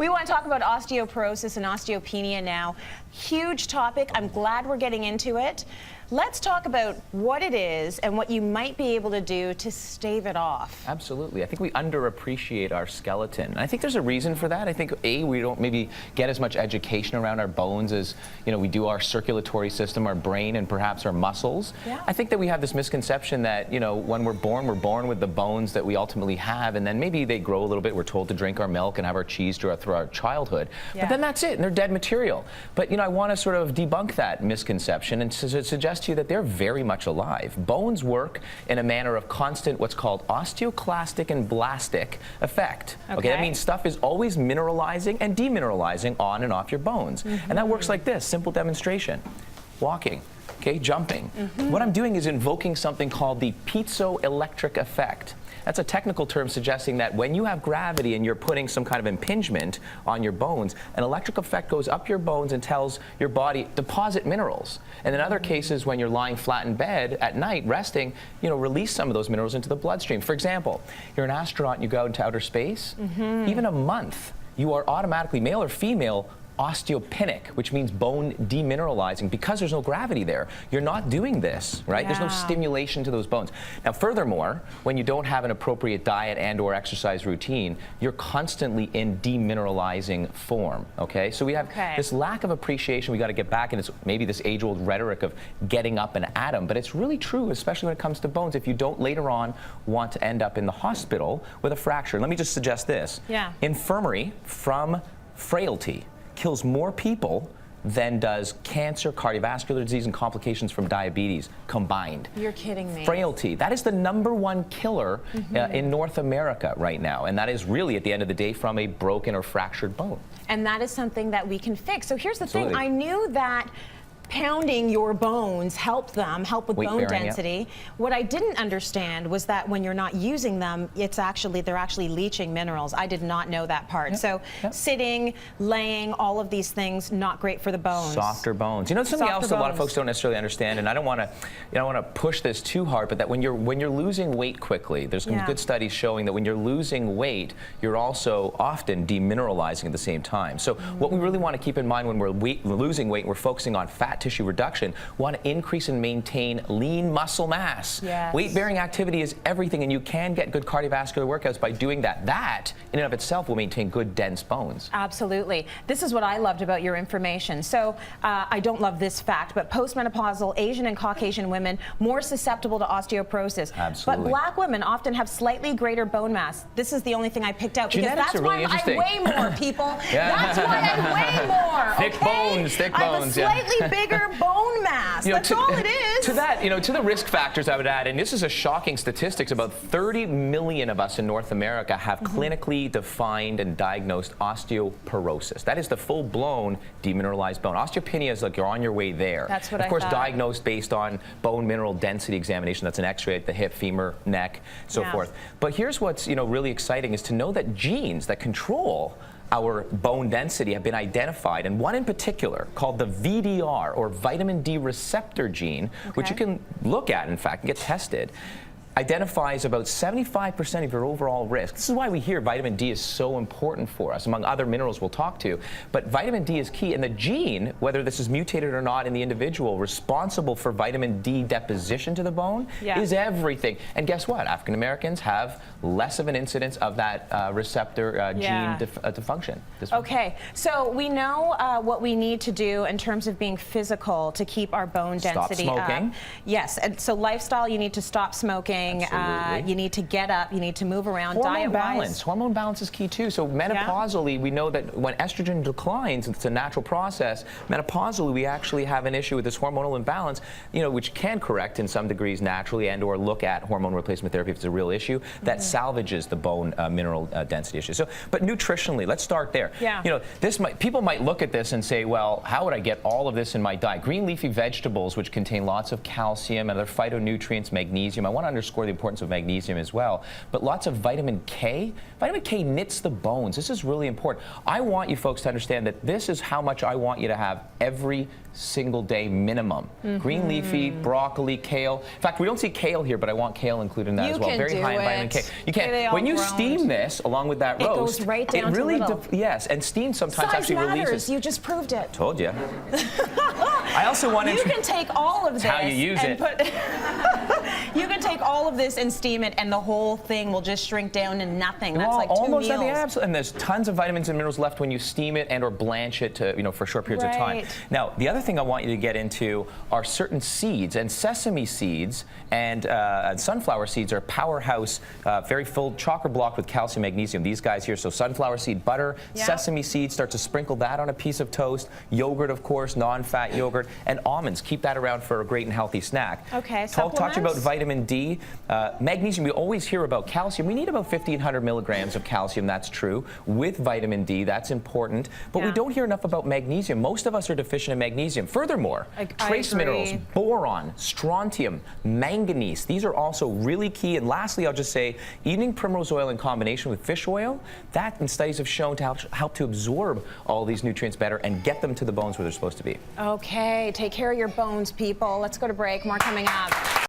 We want to talk about osteoporosis and osteopenia now. Huge topic. I'm glad we're getting into it. Let's talk about what it is and what you might be able to do to stave it off. Absolutely. I think we underappreciate our skeleton. And I think there's a reason for that. I think, A, we don't maybe get as much education around our bones as, we do our circulatory system, our brain, and perhaps our muscles. Yeah. I think that we have this misconception that, when we're born with the bones that we ultimately have, and then maybe they grow a little bit. We're told to drink our milk and have our cheese through our childhood. Yeah. But then that's it, and they're dead material. But, I want to sort of debunk that misconception and suggest to you that they're very much alive. Bones work in a manner of constant, what's called osteoclastic and blastic effect. Okay, that means stuff is always mineralizing and demineralizing on and off your bones. And that works like this. Simple demonstration. Walking. Okay, jumping. What I'm doing is invoking something called the piezoelectric effect. That's a technical term suggesting that when you have gravity and you're putting some kind of impingement on your bones, an electric effect goes up your bones and tells your body, deposit minerals. And in other cases, when you're lying flat in bed at night, resting, release some of those minerals into the bloodstream. For example, you're an astronaut and you go out into outer space, even a month, you are automatically, male or female, osteopenic, which means bone demineralizing, because there's no gravity there. You're not doing this, right? There's no stimulation to those bones. Now, furthermore, when you don't have an appropriate diet and or exercise routine, you're constantly in demineralizing form, okay? So we have this lack of appreciation we got to get back, and it's maybe this age-old rhetoric of getting up and at 'em, but it's really true, especially when it comes to bones, if you don't later on want to end up in the hospital with a fracture. Let me just suggest this. Infirmary from frailty kills more people than does cancer, cardiovascular disease, and complications from diabetes combined. You're kidding me. Frailty. That is the #1 killer in North America right now. And that is really, at the end of the day, from a broken or fractured bone. And that is something that we can fix. So here's the thing. I knew that pounding your bones help with bone density. What I didn't understand was that when you're not using them, they're actually leaching minerals. I did not know that part. So sitting, laying, all of these things, not great for the bones. Softer bones. Something else a lot of folks don't necessarily understand, and I don't want to push this too hard, but that when you're losing weight quickly, there's some good studies showing that when you're losing weight, you're also often demineralizing at the same time. So what we really want to keep in mind when we're losing weight, we're focusing on fat tissue reduction, want to increase and maintain lean muscle mass. Weight-bearing activity is everything, and you can get good cardiovascular workouts by doing that. That, in and of itself, will maintain good, dense bones. Absolutely. This is what I loved about your information. So, I don't love this fact, but postmenopausal Asian and Caucasian women more susceptible to osteoporosis. Absolutely. But black women often have slightly greater bone mass. This is the only thing I picked out, because Genetics that's really why I weigh more, people. That's why I weigh more. Thick bones, thick bones. I have a slightly bigger bone mass. That's all it is. To that, to the risk factors I would add, and this is a shocking statistics, about 30 million of us in North America have clinically defined and diagnosed osteoporosis. That is the full-blown demineralized bone. Osteopenia is like you're on your way there. That's what of course, thought. Diagnosed based on bone mineral density examination. That's an x-ray at the hip, femur, neck, so forth. But here's what's really exciting is to know that genes that control our bone density have been identified, and one in particular called the VDR, or vitamin D receptor gene, which you can look at, in fact, and get tested, identifies about 75% of your overall risk. This is why we hear vitamin D is so important for us, among other minerals we'll talk to. But vitamin D is key, and the gene, whether this is mutated or not in the individual, responsible for vitamin D deposition to the bone is everything. And guess what? African Americans have less of an incidence of that receptor gene dysfunction. Okay, so we know what we need to do in terms of being physical to keep our bone density up. Stop smoking. Yes, and so lifestyle, you need to stop smoking. You need to get up, you need to move around. Hormone balance is key too. So menopausally, we know that when estrogen declines, it's a natural process. Menopausally, we actually have an issue with this hormonal imbalance, which can correct in some degrees naturally and or look at hormone replacement therapy if it's a real issue that salvages the bone mineral density issue. So, but nutritionally, let's start there. People might look at this and say, well, how would I get all of this in my diet? Green leafy vegetables, which contain lots of calcium and other phytonutrients, magnesium. I want to underscore underscore the importance of magnesium as well. But lots of vitamin K. Vitamin K knits the bones. This is really important. I want you folks to understand that this is how much I want you to have every single day minimum. Green leafy, broccoli, kale. In fact, we don't see kale here, but I want kale included in that as well. Very high in vitamin K. You can. When you steam this along with that roast, it goes right down really to little. Yes, and steam sometimes Size actually matters. releases. You just proved it. Told you. I also want to. You can take all of this. How you use it. You can take all of this and steam it, and the whole thing will just shrink down to nothing. That's like almost 2 meals. Absolutely. And there's tons of vitamins and minerals left when you steam it and or blanch it to, for short periods of time. Now, the other thing I want you to get into are certain seeds, and sesame seeds and sunflower seeds are powerhouse, very full, chocolate block with calcium, magnesium. These guys here, so sunflower seed butter, sesame seeds, start to sprinkle that on a piece of toast, yogurt, of course, non-fat yogurt, and almonds. Keep that around for a great and healthy snack. Okay, Talk to you about vitamin D. Magnesium, we always hear about calcium. We need about 1,500 milligrams of calcium, that's true, with vitamin D, that's important. But we don't hear enough about magnesium. Most of us are deficient in magnesium. Furthermore, trace minerals, boron, strontium, manganese, these are also really key. And lastly, I'll just say, evening primrose oil in combination with fish oil, that in studies have shown to help to absorb all these nutrients better and get them to the bones where they're supposed to be. Okay, take care of your bones, people. Let's go to break. More coming up.